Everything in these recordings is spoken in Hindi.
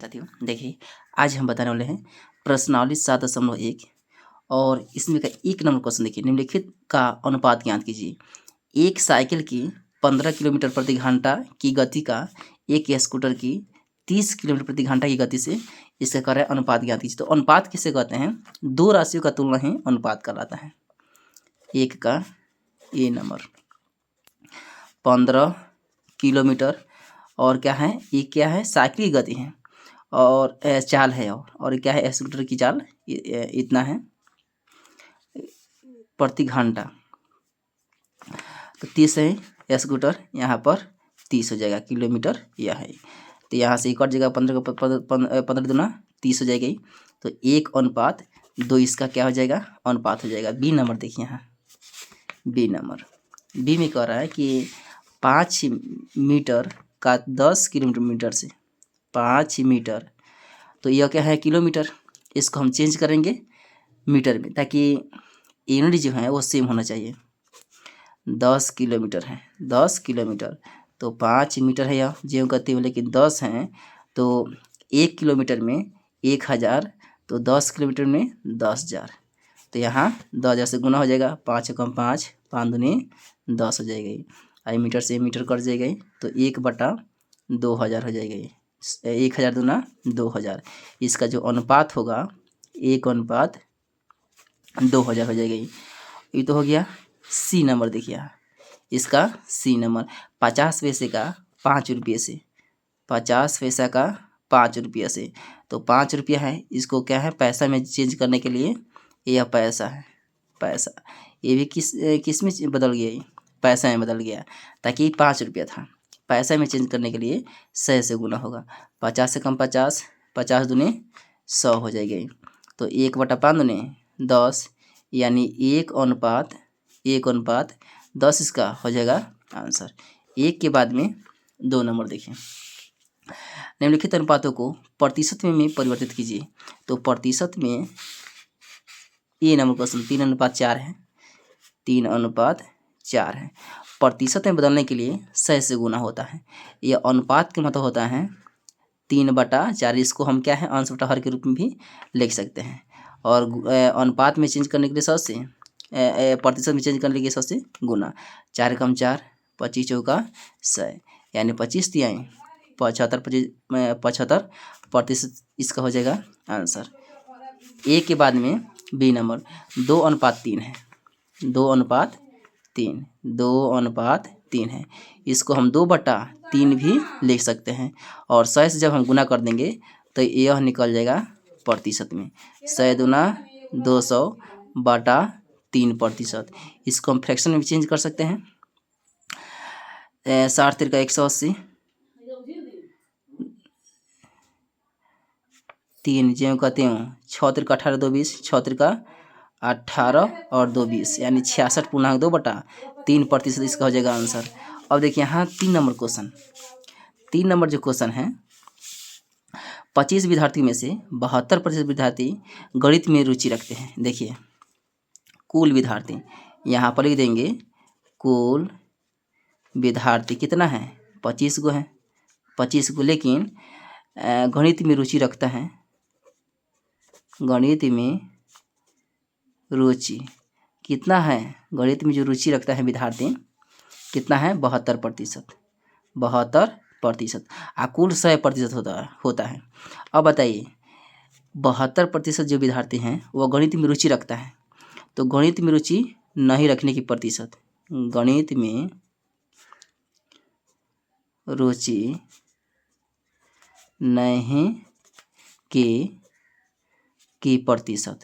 साथियों देखिए, आज हम बताने वाले हैं प्रश्नावली 7.1 और इसमें का 1 नंबर क्वेश्चन देखिए। निम्नलिखित का अनुपात ज्ञात कीजिए। एक साइकिल की 15 किलोमीटर प्रति घंटा की गति का एक स्कूटर की 30 किलोमीटर प्रति घंटा की गति से इसका कार्य अनुपात ज्ञात कीजिए। तो अनुपात किसे कहते हैं? दो राशियों का तुलना ही अनुपात कहलाता है। एक का ए नंबर 15 किलोमीटर और क्या है, ये क्या है, साइकिल की गति है और चाल है और क्या है, स्कूटर की चाल इतना है प्रति घंटा। तो 30 है स्कूटर, यहाँ पर 30 हो जाएगा, किलोमीटर यह है। तो यहाँ से एक और जगह 15 दूना 30 हो जाएगी। तो 1:2 इसका क्या हो जाएगा, अनुपात हो जाएगा। बी नंबर देखिए, यहाँ बी नंबर बी में कह रहा है कि 5 मीटर का 10 किलोमीटर से 5 मीटर, तो यह क्या है, किलोमीटर। इसको हम चेंज करेंगे मीटर में ताकि यूनिट जो है वो सेम होना चाहिए। 10 किलोमीटर है, 10 किलोमीटर तो 5 मीटर है, यह जो कहते हैं, लेकिन 10 हैं तो 1 किलोमीटर में 1000, तो 10 किलोमीटर में 10,000। तो यहाँ 10,000 से गुना हो जाएगा, 5 कम 5, 5 दूनी 10 हो जाएगी। आई मीटर से मीटर कट जाएगी, तो 1/2000 हो जाएगी। 1000 दूना 2000। इसका जो अनुपात होगा 1:2000 हो जाएगी। ये तो हो गया सी नंबर। देखिए इसका सी नंबर 50 पैसे का 5 रुपये से, 50 पैसा का 5 रुपये से, तो 5 रुपया है, इसको क्या है, पैसा में चेंज करने के लिए यह पैसा है, पैसा। ये भी किस में बदल गया, ये पैसा में बदल गया, ताकि 5 रुपया था, पैसा में चेंज करने के लिए 100 से गुना होगा। 50 से कम 50, 50 दूनी 100 हो जाएगी। तो 1/5 दूनी 10, यानी 1:10 इसका हो जाएगा आंसर। 1 के बाद में 2 नंबर देखिए। निम्नलिखित अनुपातों को प्रतिशत में परिवर्तित कीजिए। तो प्रतिशत में ये नंबर क्वेश्चन 3:4 है, 3:4 है। प्रतिशत में बदलने के लिए 100 से गुना होता है। यह अनुपात का मतलब होता है 3/4। इसको हम क्या है, अंश बटा हर के रूप में भी लिख सकते हैं। और अनुपात में चेंज करने के लिए 100 से, प्रतिशत में चेंज करने के लिए 100 से गुना। 4 कम 4, 25 चौका 100, यानी 25 तिहाई 75% इसका हो जाएगा आंसर। ए के बाद में बी नंबर 2:3 है, 2:3 है। इसको हम 2/3 भी लिख सकते हैं, और 100 से जब हम गुना कर देंगे तो यह निकल जाएगा प्रतिशत में। 100 दूना 200/3%। इसको हम फ्रैक्शन में भी चेंज कर सकते हैं। 60 तिरका 180, 3 ज्यों का त्यों, 6 तिरका 18 2 20, 6 तिरका 18 और 2 20, यानी 66.2/3% इसका हो जाएगा आंसर। अब देखिए यहाँ 3 नंबर क्वेश्चन, 3 नंबर जो क्वेश्चन है, 25 विद्यार्थी में से 72% विद्यार्थी गणित में रुचि रखते हैं। देखिए कुल विद्यार्थी यहाँ पर लिख देंगे, कुल विद्यार्थी कितना है, 25 गो है, 25 गो, लेकिन गणित में रुचि रखता है, गणित में रुचि कितना है, गणित में जो रुचि रखता है विद्यार्थी कितना है, 72%, 72%। कुल 100% होता है। अब बताइए 72% जो विद्यार्थी हैं वो गणित में रुचि रखता है, तो गणित में रुचि नहीं रखने की प्रतिशत, गणित में रुचि नहीं की प्रतिशत,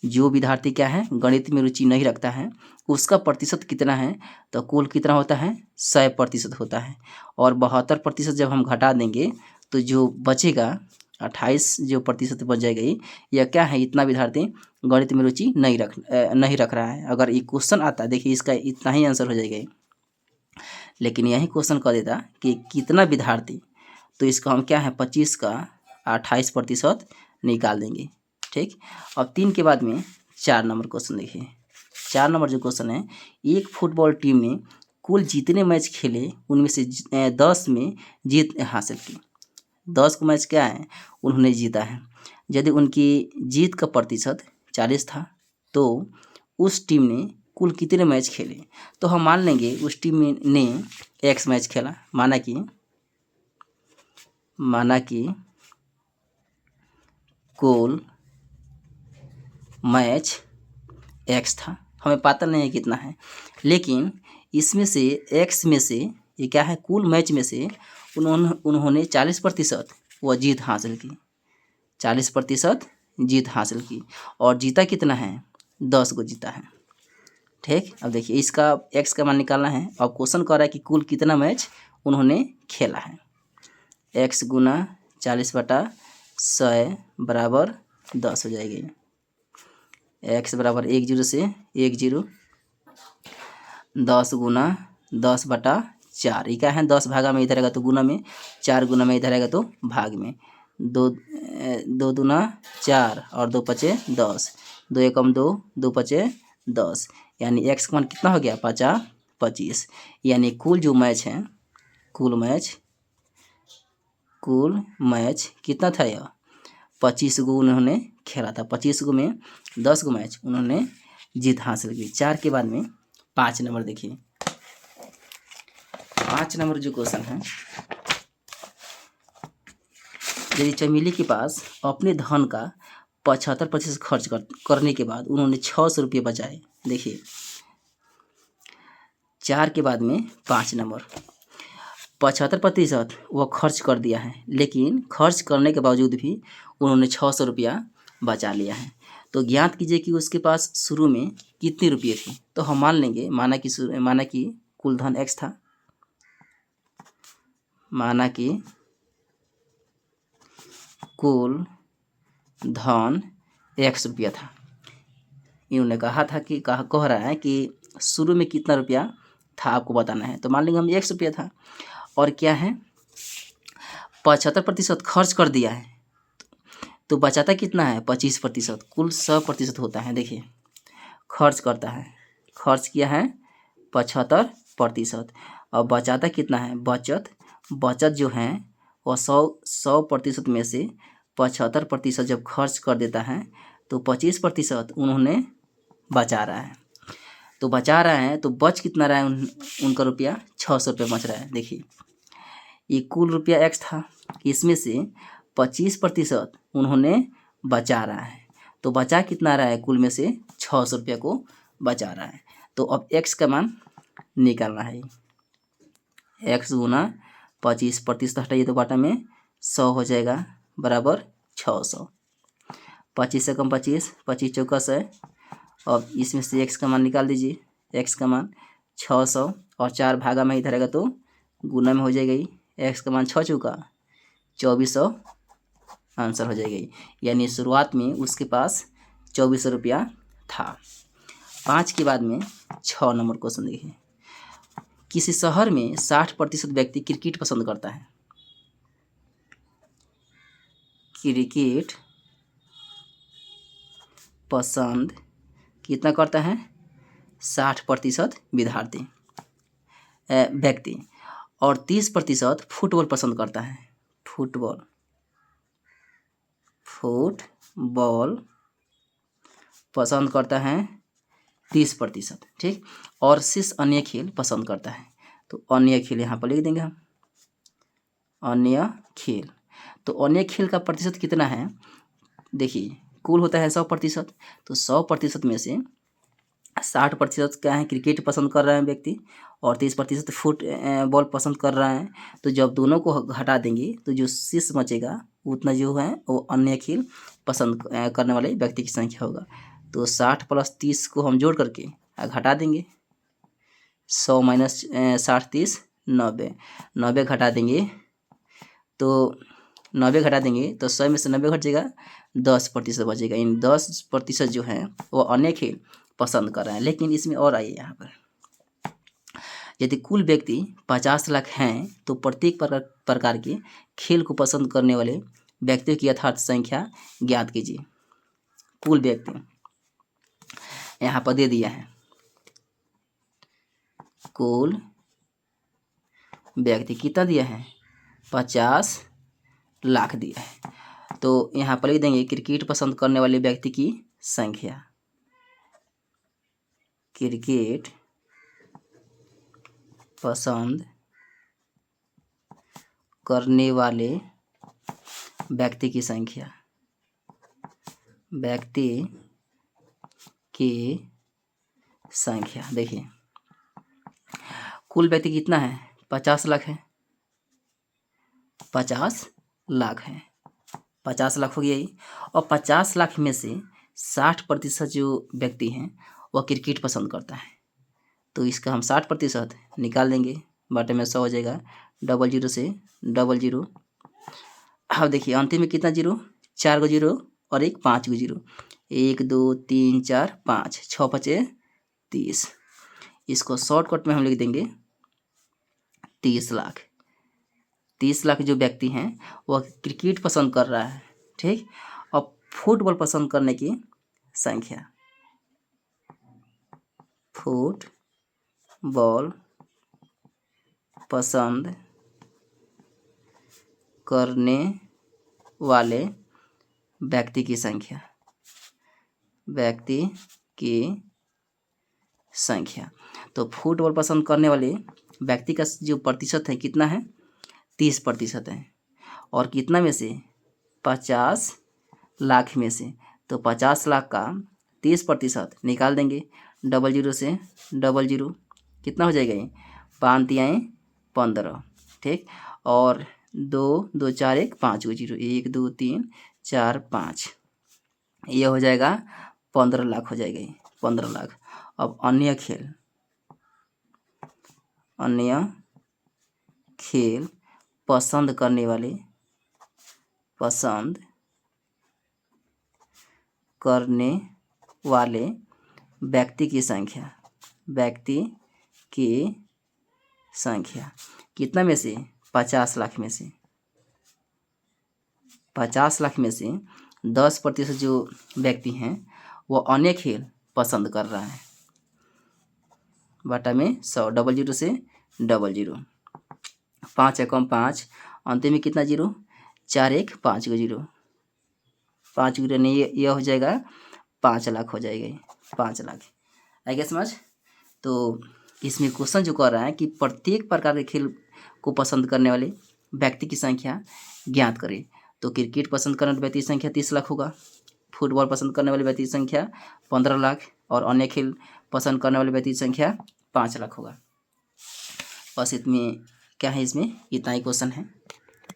जो विद्यार्थी क्या है, गणित में रुचि नहीं रखता है, उसका प्रतिशत कितना है, तो कुल कितना होता है, 100% होता है। और 72% जब हम घटा देंगे तो जो बचेगा 28 जो प्रतिशत बच जाएगी, यह क्या है, इतना विद्यार्थी गणित में रुचि नहीं रख रहा है। अगर ये क्वेश्चन आता, देखिए इसका इतना ही आंसर हो जाएगा, लेकिन यही क्वेश्चन कह देता कि कितना विद्यार्थी, तो इसका हम क्या है, 25 का 28% निकाल देंगे। ठीक। अब 3 के बाद में 4 नंबर क्वेश्चन देखिए। 4 नंबर जो क्वेश्चन है, एक फुटबॉल टीम ने कुल जितने मैच खेले उनमें से 10 में जीत हासिल की। 10 को मैच क्या है, उन्होंने जीता है। यदि उनकी जीत का प्रतिशत 40 था तो उस टीम ने कुल कितने मैच खेले? तो हम मान लेंगे उस टीम ने x मैच खेला, माना कि कुल मैच x था, हमें पता नहीं है कितना है, लेकिन इसमें से x में से ये क्या है, कुल मैच में से उन्होंने 40% वह जीत हासिल की, 40% जीत हासिल की, और जीता कितना है, 10 को जीता है। ठीक, अब देखिए इसका x का मान निकालना है। अब क्वेश्चन कह रहा है कि कुल कितना मैच उन्होंने खेला है। x गुना 40/100 बराबर 10 हो जाएगी। x बराबर 10 से 10, 10 गुना 10/4, ये क्या है, 10 भागा में इधर आएगा तो गुना में, 4 गुना में इधर आएगा तो भाग में, 2 दूना 4 और 2 पचे 10, 2 एकम 2, 2 पचे 10, यानी x का मान कितना हो गया, 25। यानी कुल जो मैच है, कुल मैच कितना था, यह 25 गो उन्होंने खेला था। 25 गो में 10 गो मैच उन्होंने जीत हासिल की। 4 के बाद में 5 नंबर देखिए, 5 नंबर जो क्वेश्चन है, यदि चमेली के पास अपने धन का 75% खर्च करने के बाद उन्होंने 600 रुपये बचाए। देखिए 4 के बाद में 5 नंबर, 75% वह खर्च कर दिया है, लेकिन खर्च करने के बावजूद भी उन्होंने 600 रुपया बचा लिया है। तो ज्ञात कीजिए कि उसके पास शुरू में कितने रुपये थे। तो हम मान लेंगे, माना कि कुल धन x था, माना कि कुल धन x रुपया था। इन्होंने कहा था कि कह रहा है कि शुरू में कितना रुपया था आपको बताना है। तो मान लेंगे हम x रुपया था, और क्या है 75% खर्च कर दिया है, तो बचाता कितना है 25%, कुल 100% होता है। देखिए खर्च करता है, खर्च किया है 75%, और बचाता कितना है, बचत जो है वह 100% में से 75% जब खर्च कर देता है तो 25% उन्होंने बचा रहा है। तो बचा रहा है तो बच कितना रहा है उनका रुपया, 600 रुपये बच रहा है। देखिए ये कुल रुपया x था, इसमें से 25% उन्होंने बचा रहा है, तो बचा कितना रहा है, कुल में से 600 रुपये को बचा रहा है। तो अब x का मान निकालना है, x गुना 25% हटाइए तो बाटा में 100 हो जाएगा बराबर 600। 25 से कम 25, 25 चौका 100। अब इसमें से x का मान निकाल दीजिए, x का मान 600 और 4 भागा में इधर आएगा तो गुना में हो जाएगी। x का मान 6 चौका 2400 आंसर हो जाएगी। यानी शुरुआत में उसके पास 2400 रुपया था। 5 के बाद में 6 नंबर क्वेश्चन देखिए, किसी शहर में 60% व्यक्ति क्रिकेट पसंद करता है। क्रिकेट पसंद कितना करता है, 60% विद्यार्थी व्यक्ति, और 30% फुटबॉल पसंद करता है। फुटबॉल पसंद करता है 30%, ठीक। और शेष अन्य खेल पसंद करता है। तो अन्य खेल यहाँ पर लिख देंगे हम, अन्य खेल। तो अन्य खेल का प्रतिशत कितना है, देखिए कुल होता है 100%, तो 100% में से 60% क्या है, क्रिकेट पसंद कर रहे हैं व्यक्ति, और 30% फुटबॉल पसंद कर रहे हैं। तो जब दोनों को हटा देंगे तो जो शेष बचेगा उतना जो है वो अन्य खेल पसंद करने वाले व्यक्ति की संख्या होगा। तो 60 + 30 को हम जोड़ करके घटा देंगे, 100 - 60 30 90, 90 घटा देंगे तो 90 घटा देंगे तो 100 में से 90 घट जाएगा, 10% बचेगा। इन 10% जो है वो अन्य खेल पसंद कर रहे हैं। लेकिन इसमें और आइए यहाँ पर, यदि कुल व्यक्ति 50 लाख हैं तो प्रत्येक प्रकार के खेल को पसंद करने वाले व्यक्तियों की यथार्थ संख्या ज्ञात कीजिए। कुल व्यक्ति यहाँ पर दे दिया है, कुल व्यक्ति कितना दिया है, 50 लाख दिया है। तो यहाँ पर लिख देंगे क्रिकेट पसंद करने वाले व्यक्ति की संख्या, क्रिकेट पसंद करने वाले व्यक्ति की संख्या, व्यक्ति की संख्या। देखिए कुल व्यक्ति कितना है, 50 लाख है, 50 लाख है, 50 लाख हो गया ये। और 50 लाख में से 60% जो व्यक्ति हैं वह क्रिकेट पसंद करता है, तो इसका हम 60% निकाल देंगे, बटे में 100 हो जाएगा, 00 से 00। अब देखिए अंतिम में कितना जीरो, 4 गो जीरो और एक 5 गो जीरो, 1 2 3 4 5, 6 5 30। इसको शॉर्टकट में हम लिख देंगे 30 लाख। 30 लाख जो व्यक्ति हैं वह क्रिकेट पसंद कर रहा है, ठीक। और फुटबॉल पसंद करने की संख्या, फुटबॉल पसंद करने वाले व्यक्ति की संख्या, व्यक्ति की संख्या। तो फुटबॉल पसंद करने वाले व्यक्ति का जो प्रतिशत है कितना है, 30% है। और कितना में से, 50 लाख में से, तो 50 लाख का 30% निकाल देंगे, 00 से 00, कितना हो जाएगा ये, 5 तियाएँ 15, ठीक। और 2 2 4 1 5 गो जीरो, 1 2 3 4 5, ये हो जाएगा 15 लाख हो जाएगा ये, 15 लाख। अब अन्य खेल पसंद करने वाले व्यक्ति की संख्या, व्यक्ति की संख्या कितना में से, 50 लाख में से, 50 लाख में से 10% जो व्यक्ति हैं वो अन्य खेल पसंद कर रहा है, बटा में 100, 00 से 00, 5 एकम 5, अंतिम में कितना जीरो, 4 1 5 गो जीरो, 5 जीरो नहीं, ये हो जाएगा 5 लाख हो जाएगा, 5 लाख। आएगा समझ। तो इसमें क्वेश्चन जो कर रहा है कि प्रत्येक प्रकार के खेल को पसंद करने वाले व्यक्ति की संख्या ज्ञात करें। तो क्रिकेट पसंद करने वाले व्यक्ति की संख्या 30 लाख होगा, फुटबॉल पसंद करने वाले व्यक्ति की संख्या 15 लाख, और अन्य खेल पसंद करने वाले व्यक्ति की संख्या 5 लाख होगा। बस इसमें क्या है, इसमें इतना ही क्वेश्चन है।